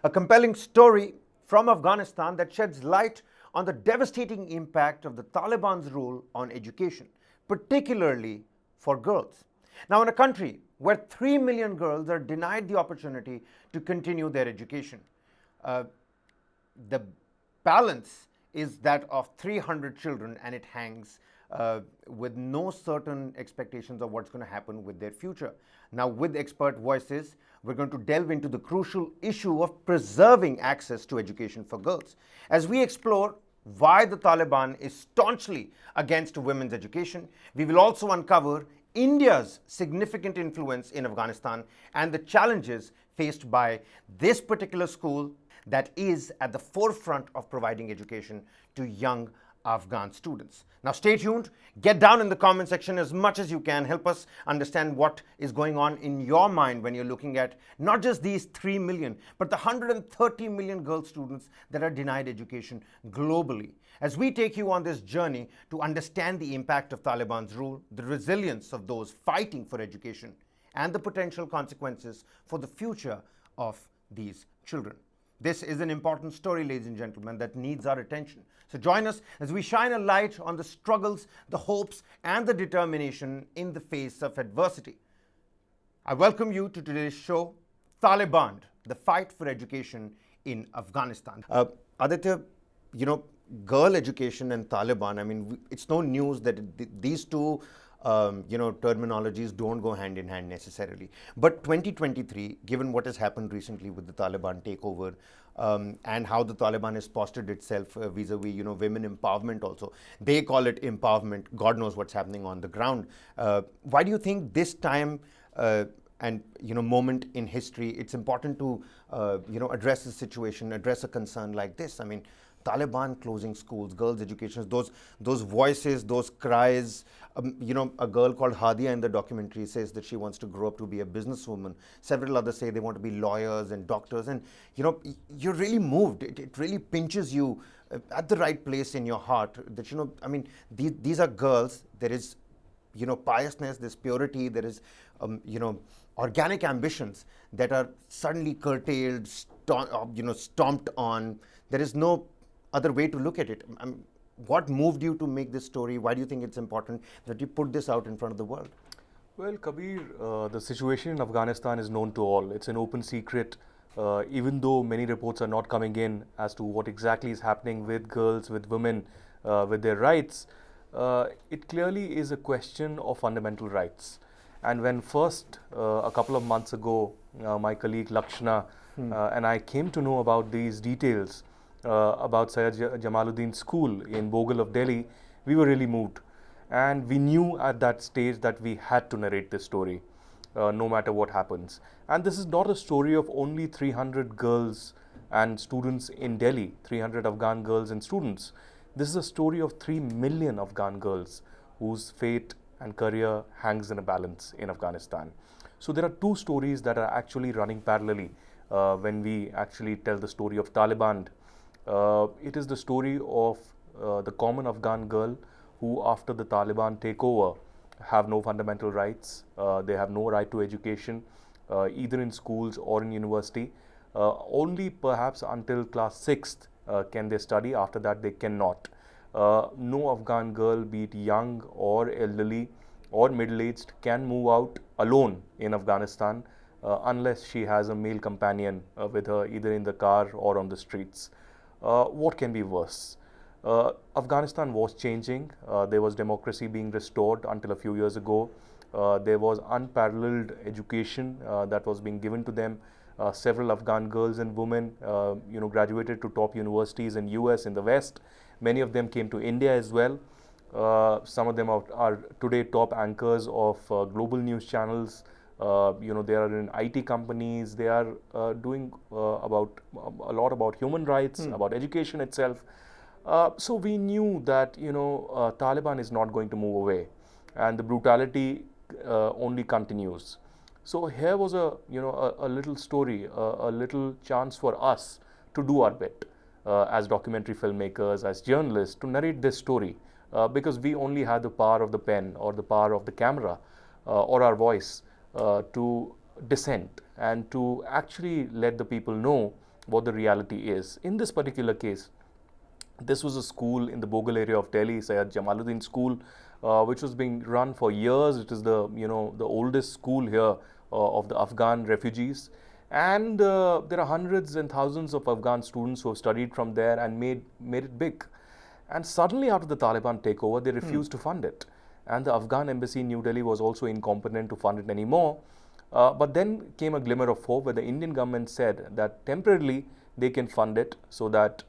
A compelling story from Afghanistan that sheds light on the devastating impact of the Taliban's rule on education, particularly for girls. Now, in a country where 3 million girls are denied the opportunity to continue their education, the balance is that of 300 children, and it hangs with no certain expectations of what's going to happen with their future. Now, with expert voices, we're going to delve into the crucial issue of preserving access to education for girls as we explore why the Taliban is staunchly against women's education. We will also uncover India's significant influence in Afghanistan and the challenges faced by this particular school that is at the forefront of providing education to young Afghan students. Now stay tuned, get down in the comment section as much as you can, help us understand what is going on in your mind when you're looking at not just these 3 million, but the 130 million girl students that are denied education globally. As we take you on this journey to understand the impact of Taliban's rule, the resilience of those fighting for education, and the potential consequences for the future of these children. This is an important story, ladies and gentlemen, that needs our attention. So join us as we shine a light on the struggles, the hopes, and the determination in the face of adversity. I welcome you to today's show, Talibanned, the fight for education in Afghanistan. Aditya, girl education and Taliban, it's no news that these two terminologies don't go hand in hand necessarily. But 2023, given what has happened recently with the Taliban takeover and how the Taliban has postured itself vis-a-vis, women empowerment also. They call it empowerment. God knows what's happening on the ground. Why do you think this time and moment in history, it's important to address the situation, address a concern like this? Taliban closing schools, girls' education, those voices, those cries. A girl called Hadia in the documentary says that she wants to grow up to be a businesswoman. Several others say they want to be lawyers and doctors. And, you're really moved. It really pinches you at the right place in your heart that, these are girls. There is, piousness, there's purity, there is, organic ambitions that are suddenly curtailed, stomped on. There is no other way to look at it. What moved you to make this story? Why do you think it's important that you put this out in front of the world? Well, Kabir, the situation in Afghanistan is known to all. It's an open secret, even though many reports are not coming in as to what exactly is happening with girls, with women, with their rights. It clearly is a question of fundamental rights. And when first, a couple of months ago, my colleague Lakshana and I came to know about these details, about Syed Jamaluddin's school in Bogle of Delhi, we were really moved. And we knew at that stage that we had to narrate this story, no matter what happens. And this is not a story of only 300 girls and students in Delhi, 300 Afghan girls and students. This is a story of 3 million Afghan girls whose fate and career hangs in a balance in Afghanistan. So there are two stories that are actually running parallelly when we actually tell the story of Talibanned. It is the story of the common Afghan girl who, after the Taliban takeover, have no fundamental rights. They have no right to education, either in schools or in university. Only perhaps until class 6th can they study. After that, they cannot. No Afghan girl, be it young or elderly or middle-aged, can move out alone in Afghanistan unless she has a male companion with her, either in the car or on the streets. What can be worse? Afghanistan was changing. There was democracy being restored until a few years ago. There was unparalleled education that was being given to them. Several Afghan girls and women, graduated to top universities in US, in the West. Many of them came to India as well. Some of them are today top anchors of global news channels. They are in IT companies. They are doing a lot about human rights, about education itself. So we knew that Taliban is not going to move away, and the brutality only continues. So here was a little story, a little chance for us to do our bit as documentary filmmakers, as journalists, to narrate this story, because we only had the power of the pen or the power of the camera or our voice to dissent and to actually let the people know what the reality is. In this particular case, this was a school in the Bogle area of Delhi, Sayyid Jamaluddin School, which was being run for years. It is the the oldest school here of the Afghan refugees, and there are hundreds and thousands of Afghan students who have studied from there and made it big. And suddenly, after the Taliban takeover, they refused to fund it, and the Afghan embassy in New Delhi was also incompetent to fund it anymore. But then came a glimmer of hope where the Indian government said that temporarily they can fund it so that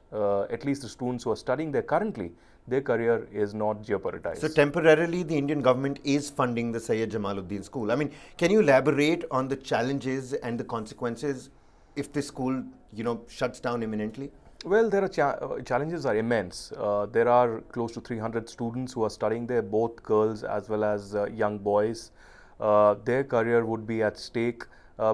at least the students who are studying there currently, their career is not jeopardized. So temporarily, the Indian government is funding the Sayyid Jamaluddin school. I mean, can you elaborate on the challenges and the consequences if this school, shuts down imminently? Well, there are challenges are immense. There are close to 300 students who are studying there, both girls as well as young boys. Their career would be at stake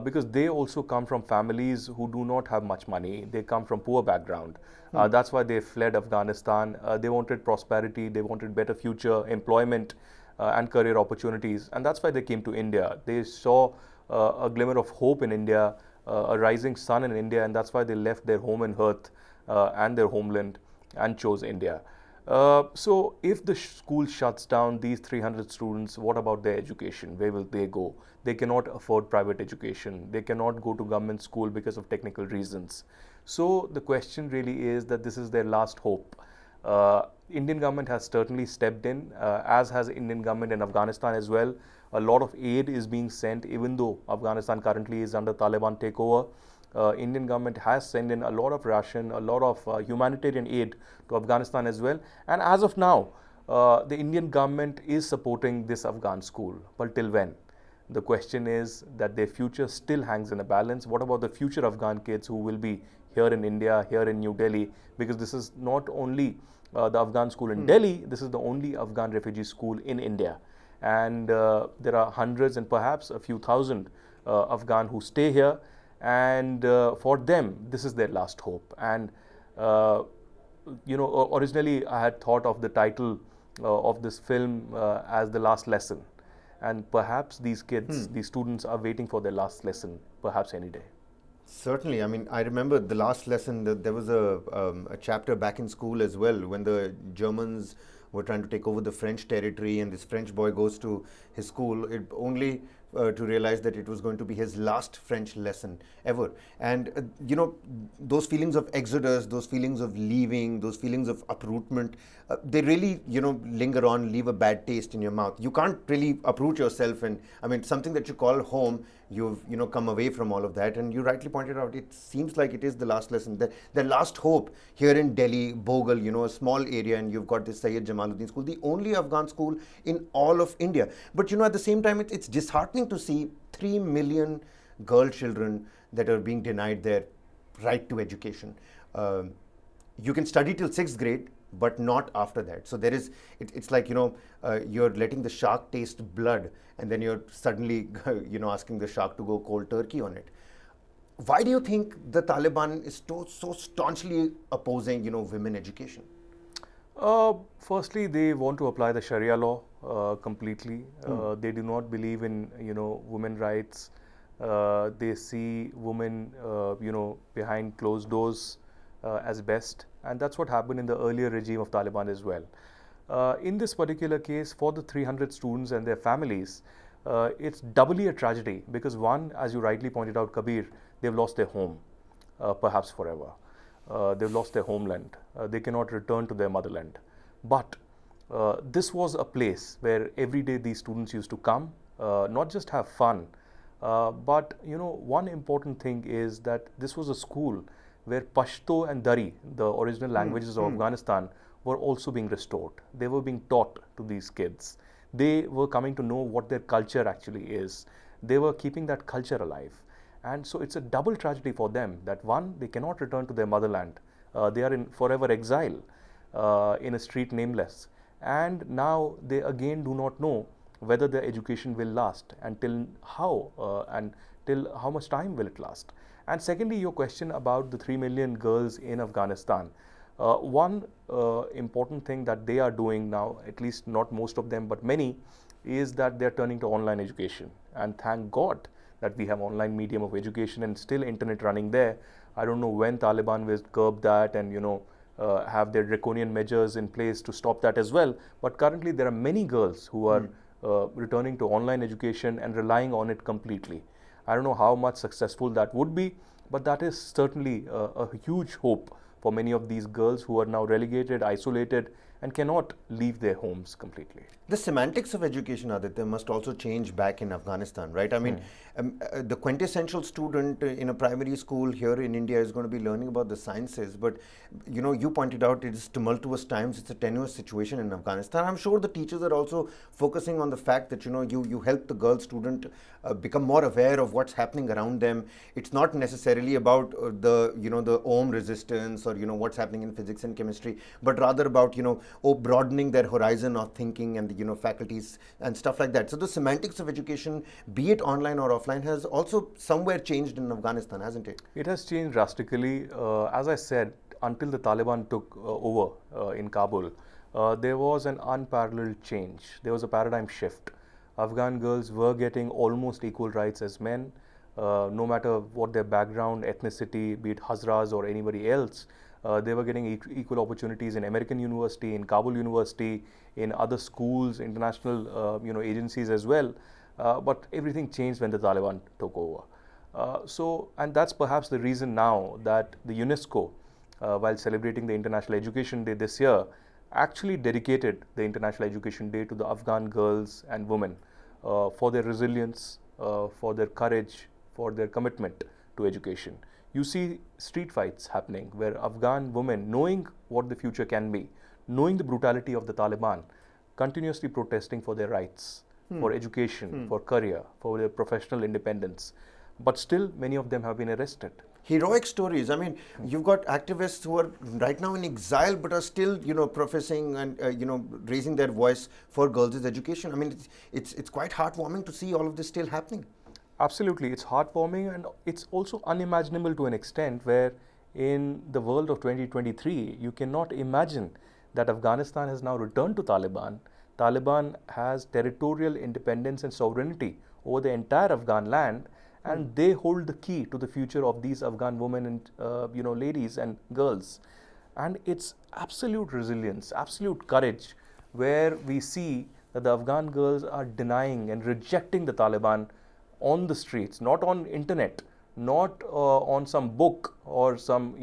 because they also come from families who do not have much money. They come from poor background. That's why they fled Afghanistan. They wanted prosperity, they wanted better future, employment and career opportunities. And that's why they came to India. They saw a glimmer of hope in India, a rising sun in India, and that's why they left their home and hearth and their homeland and chose India. So if the school shuts down these 300 students, what about their education? Where will they go? They cannot afford private education. They cannot go to government school because of technical reasons. So the question really is that this is their last hope. Indian government has certainly stepped in, as has Indian government in Afghanistan as well. A lot of aid is being sent, even though Afghanistan currently is under Taliban takeover. Indian government has sent in a lot of ration, a lot of humanitarian aid to Afghanistan as well. And as of now, the Indian government is supporting this Afghan school. But till when? The question is that their future still hangs in a balance. What about the future Afghan kids who will be here in India, here in New Delhi? Because this is not only the Afghan school in Delhi, this is the only Afghan refugee school in India. And there are hundreds and perhaps a few thousand Afghan who stay here. And for them, this is their last hope. And originally I had thought of the title of this film as The Last Lesson. And perhaps these kids, these students are waiting for their last lesson, perhaps any day. Certainly. I mean, I remember the last lesson, there was a chapter back in school as well when the Germans were trying to take over the French territory, and this French boy goes to his school only to realize that it was going to be his last French lesson ever. And, those feelings of exodus, those feelings of leaving, those feelings of uprootment, they really, linger on, leave a bad taste in your mouth. You can't really uproot yourself. And I mean, something that you call home, you've, come away from all of that. And you rightly pointed out, it seems like it is the last lesson, the last hope here in Delhi, Bogle, a small area, and you've got this Sayyid Jamaluddin school, the only Afghan school in all of India. But, at the same time, it's disheartening to see 3 million girl children that are being denied their right to education. You can study till 6th grade, but not after that. So there is, it's like, you're letting the shark taste blood, and then you're suddenly, asking the shark to go cold turkey on it. Why do you think the Taliban is so staunchly opposing, women education? Firstly, they want to apply the Sharia law completely. They do not believe in, women rights. They see women, behind closed doors as best. And that's what happened in the earlier regime of Taliban as well. In this particular case, for the 300 students and their families, it's doubly a tragedy because one, as you rightly pointed out, Kabir, they've lost their home, perhaps forever. They've lost their homeland. They cannot return to their motherland. But this was a place where every day these students used to come, not just have fun, but one important thing is that this was a school where Pashto and Dari, the original languages of Afghanistan, were also being restored. They were being taught to these kids. They were coming to know what their culture actually is. They were keeping that culture alive. And so it's a double tragedy for them that one, they cannot return to their motherland. They are in forever exile in a street nameless. And now they again do not know whether their education will last and till how much time will it last. And secondly, your question about the 3 million girls in Afghanistan. One important thing that they are doing now, at least not most of them, but many, is that they're turning to online education. And thank God that we have online medium of education and still internet running there. I don't know when Taliban will curb that and have their draconian measures in place to stop that as well. But currently there are many girls who are returning to online education and relying on it completely. I don't know how much successful that would be, but that is certainly a huge hope for many of these girls who are now relegated, isolated, and cannot leave their homes completely. The semantics of education, Aditya, must also change back in Afghanistan, right? I mean, the quintessential student in a primary school here in India is going to be learning about the sciences, but you pointed out it is tumultuous times, it's a tenuous situation in Afghanistan. I'm sure the teachers are also focusing on the fact that you help the girl student become more aware of what's happening around them. It's not necessarily about the ohm resistance or what's happening in physics and chemistry, but rather about broadening their horizon of thinking and the faculties and stuff like that. So the semantics of education, be it online or offline, has also somewhere changed in Afghanistan, hasn't it? It has changed drastically. As I said, until the Taliban took over in Kabul, there was an unparalleled change. There was a paradigm shift. Afghan girls were getting almost equal rights as men, no matter what their background, ethnicity, be it Hazras or anybody else. They were getting equal opportunities in American University, in Kabul University, in other schools, international agencies as well. But everything changed when the Taliban took over. And that's perhaps the reason now that the UNESCO, while celebrating the International Education Day this year, actually dedicated the International Education Day to the Afghan girls and women for their resilience, for their courage, for their commitment to education. You see street fights happening where Afghan women, knowing what the future can be, knowing the brutality of the Taliban, continuously protesting for their rights, for education, for career, for their professional independence. But still, many of them have been arrested. Heroic stories. I mean, you've got activists who are right now in exile but are still, professing and, raising their voice for girls' education. I mean, it's quite heartwarming to see all of this still happening. Absolutely, it's heartwarming, and it's also unimaginable to an extent where in the world of 2023, you cannot imagine that Afghanistan has now returned to Taliban. Taliban has territorial independence and sovereignty over the entire Afghan land, and they hold the key to the future of these Afghan women and ladies and girls. And it's absolute resilience, absolute courage, where we see that the Afghan girls are denying and rejecting the Taliban on the streets, not on internet, not on some book or some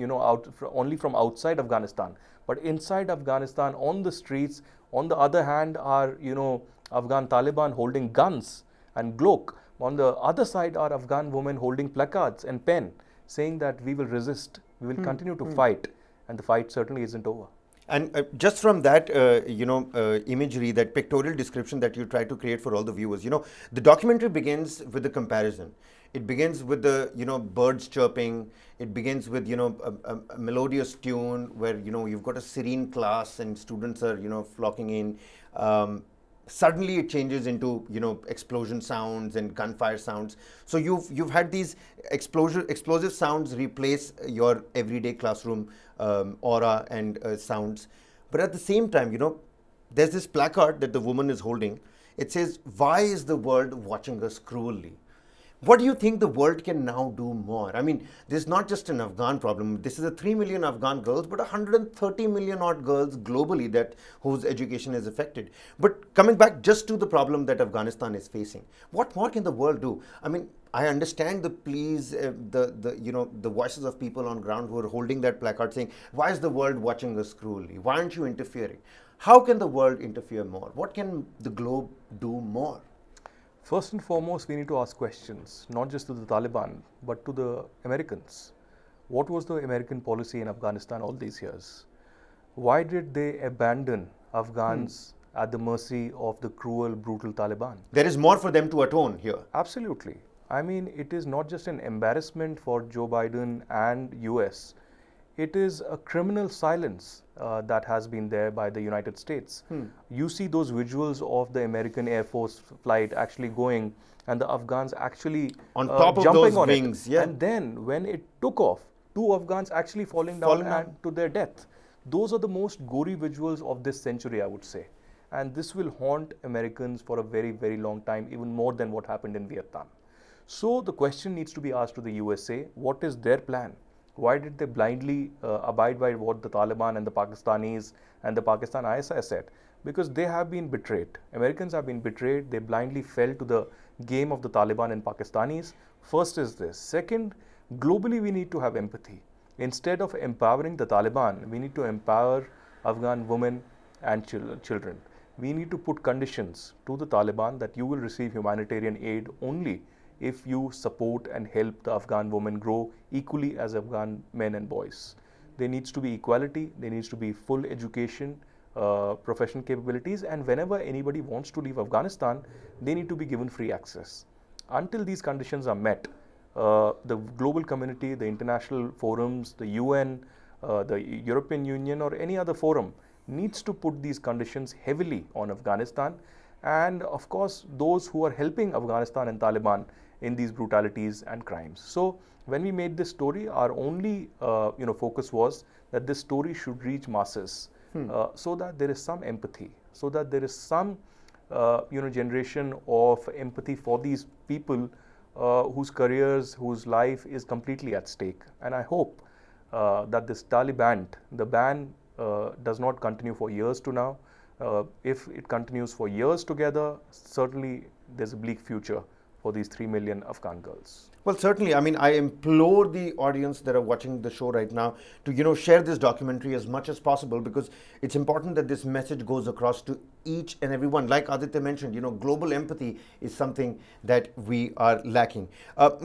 only from outside Afghanistan, but inside Afghanistan on the streets. On the other hand are Afghan Taliban holding guns and Glock. On the other side are Afghan women holding placards and pen, saying that we will resist, we will continue to fight, and the fight certainly isn't over. And just from that, imagery, that pictorial description that you try to create for all the viewers, the documentary begins with the comparison. It begins with the, birds chirping. It begins with, a melodious tune where, you've got a serene class and students are, flocking in. Suddenly it changes into, explosion sounds and gunfire sounds. So you've had these explosive sounds replace your everyday classroom aura and sounds. But at the same time, there's this placard that the woman is holding. It says, "Why is the world watching us cruelly?" What do you think the world can now do more? I mean, this is not just an Afghan problem. This is a 3 million Afghan girls, but 130 million odd girls globally whose education is affected. But coming back just to the problem that Afghanistan is facing, what more can the world do? I mean, I understand the pleas, the voices of people on ground who are holding that placard saying, "Why is the world watching us cruelly? Why aren't you interfering?" How can the world interfere more? What can the globe do more? First and foremost, we need to ask questions, not just to the Taliban, but to the Americans. What was the American policy in Afghanistan all these years? Why did they abandon Afghans at the mercy of the cruel, brutal Taliban? There is more for them to atone here. Absolutely. I mean, it is not just an embarrassment for Joe Biden and US. It is a criminal silence that has been there by the United States. You see those visuals of the American Air Force flight actually going and the Afghans actually on top of jumping those on wings. it. Yeah. And then when it took off, 2 Afghans actually falling down and to their death. Those are the most gory visuals of this century, I would say. And this will haunt Americans for a very, very long time, even more than what happened in Vietnam. So the question needs to be asked to the USA, what is their plan? Why did they blindly abide by what the Taliban and the Pakistanis and the Pakistan ISI said? Because they have been betrayed. Americans have been betrayed. They blindly fell to the game of the Taliban and Pakistanis. First is this. Second, globally we need to have empathy. Instead of empowering the Taliban, we need to empower Afghan women and children. We need to put conditions to the Taliban that you will receive humanitarian aid only if you support and help the Afghan women grow equally as Afghan men and boys. There needs to be equality, there needs to be full education, professional capabilities, and whenever anybody wants to leave Afghanistan, they need to be given free access. Until these conditions are met, the global community, the international forums, the UN, the European Union or any other forum needs to put these conditions heavily on Afghanistan, and of course those who are helping Afghanistan and Taliban in these brutalities and crimes. So when we made this story, our only focus was that this story should reach masses, so that there is some empathy, so that there is some generation of empathy for these people whose careers, whose life is completely at stake. And I hope that this Talibanned, the ban does not continue for years to now. If it continues for years together, certainly there's a bleak future for these 3 million Afghan girls. Well, certainly. I mean, I implore the audience that are watching the show right now to, share this documentary as much as possible, because it's important that this message goes across to each and every one. Like Aditya mentioned, global empathy is something that we are lacking.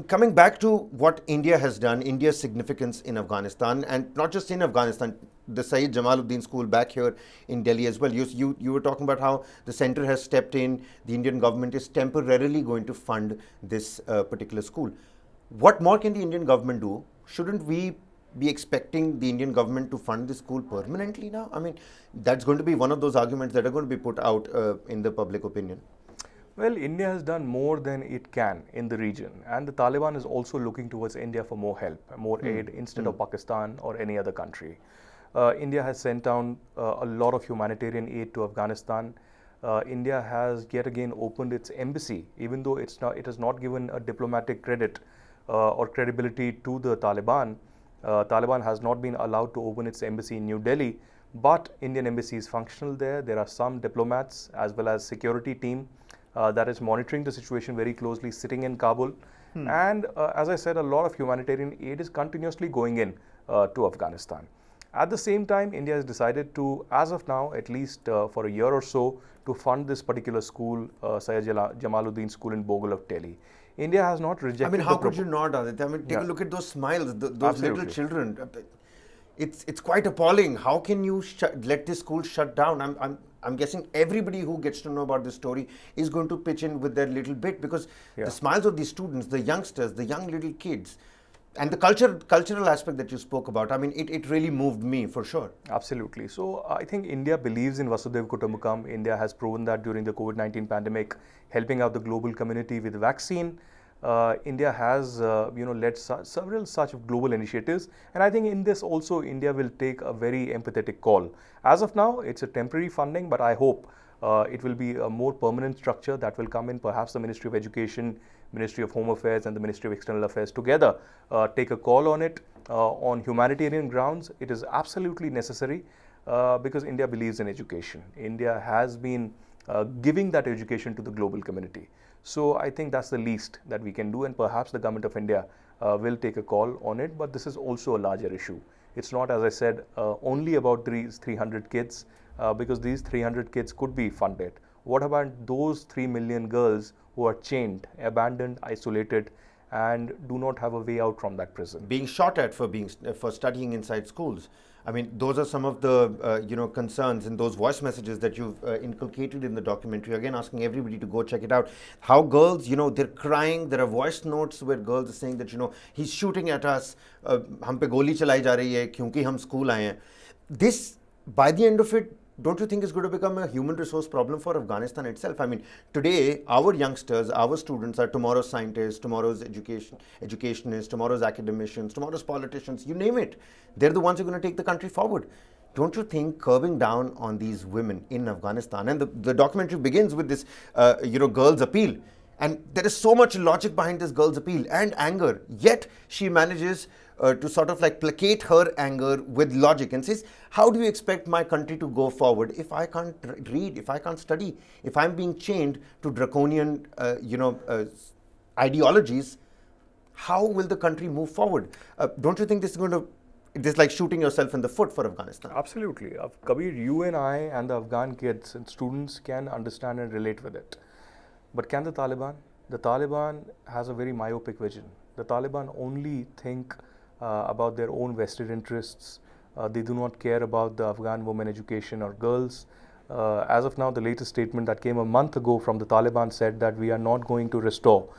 Coming back to what India has done, India's significance in Afghanistan, and not just in Afghanistan, the Sayyid Jamaluddin school back here in Delhi as well. You were talking about how the center has stepped in, the Indian government is temporarily going to fund this particular school. What more can the Indian government do? Shouldn't we be expecting the Indian government to fund the school permanently now? I mean, that's going to be one of those arguments that are going to be put out in the public opinion. Well, India has done more than it can in the region, and the Taliban is also looking towards India for more help, more aid instead of Pakistan or any other country. India has sent down a lot of humanitarian aid to Afghanistan. India has yet again opened its embassy, even though it has not given a diplomatic credit or credibility to the Taliban. Taliban has not been allowed to open its embassy in New Delhi, but Indian embassy is functional there. There are some diplomats as well as security team that is monitoring the situation very closely, sitting in Kabul. And as I said, a lot of humanitarian aid is continuously going in to Afghanistan. At the same time, India has decided to, as of now, at least for a year or so, to fund this particular school, Sayyid Jamaluddin school in Bogle of Delhi. India has not rejected. I mean, how could you not, Aditya? I mean, take a look at those smiles, those little children. It's quite appalling. How can you let this school shut down? I'm guessing everybody who gets to know about this story is going to pitch in with their little bit, because the smiles of these students, the youngsters, the young little kids, and the cultural aspect that you spoke about, I mean, it really moved me for sure. Absolutely. So I think India believes in Vasudhaiva Kutumbakam. India has proven that during the COVID-19 pandemic, helping out the global community with vaccine. India has led several such global initiatives, and I think in this also India will take a very empathetic call. As of now, it's a temporary funding, but I hope it will be a more permanent structure that will come in. Perhaps the Ministry of Education, Ministry of Home Affairs and the Ministry of External Affairs together take a call on it on humanitarian grounds. It is absolutely necessary because India believes in education. India has been giving that education to the global community. So I think that's the least that we can do, and perhaps the government of India will take a call on it, but this is also a larger issue. It's not, as I said, only about these 300 kids, because these 300 kids could be funded. What about those 3 million girls who are chained, abandoned, isolated, and do not have a way out from that prison? Being shot at for studying inside schools. I mean, those are some of the concerns in those voice messages that you've inculcated in the documentary. Again, asking everybody to go check it out. How girls, they're crying. There are voice notes where girls are saying that, he's shooting at us. हम पे गोली चलाई जा रही है क्योंकि हम school आए हैं. This, by the end of it, don't you think is going to become a human resource problem for Afghanistan itself? I mean, today, our youngsters, our students are tomorrow's scientists, tomorrow's educationists, tomorrow's academicians, tomorrow's politicians, you name it. They're the ones who are going to take the country forward. Don't you think curbing down on these women in Afghanistan, and the documentary begins with this, girl's appeal. And there is so much logic behind this girl's appeal and anger, yet she manages to sort of like placate her anger with logic and says, how do you expect my country to go forward if I can't read, if I can't study, if I'm being chained to draconian, ideologies? How will the country move forward? Don't you think this is like shooting yourself in the foot for Afghanistan? Absolutely. Kabir, you and I and the Afghan kids and students can understand and relate with it. But can the Taliban? The Taliban has a very myopic vision. The Taliban only think about their own vested interests. They do not care about the Afghan women education or girls. As of now, the latest statement that came a month ago from the Taliban said that we are not going to restore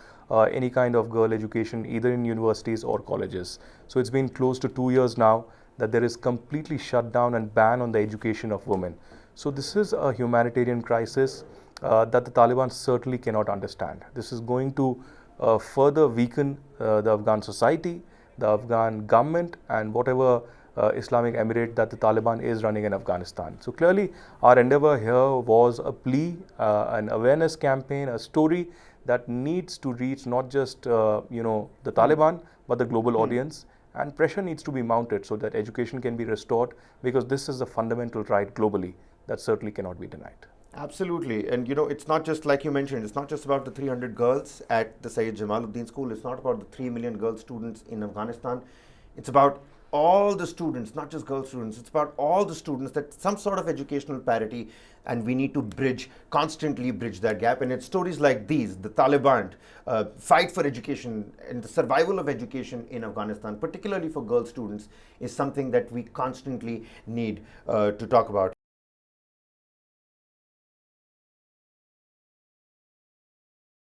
any kind of girl education either in universities or colleges. So it's been close to 2 years now that there is completely shut down and ban on the education of women. So this is a humanitarian crisis that the Taliban certainly cannot understand. This is going to further weaken the Afghan society, the Afghan government, and whatever Islamic Emirate that the Taliban is running in Afghanistan. So clearly our endeavor here was a plea, an awareness campaign, a story that needs to reach not just the Taliban but the global audience, and pressure needs to be mounted so that education can be restored, because this is a fundamental right globally that certainly cannot be denied. Absolutely. And it's not just like you mentioned, it's not just about the 300 girls at the Sayyid Jamaluddin school. It's not about the 3 million girl students in Afghanistan. It's about all the students, not just girl students. It's about all the students, that some sort of educational parity, and we need to constantly bridge that gap. And it's stories like these, the Talibanned, fight for education and the survival of education in Afghanistan, particularly for girl students, is something that we constantly need to talk about.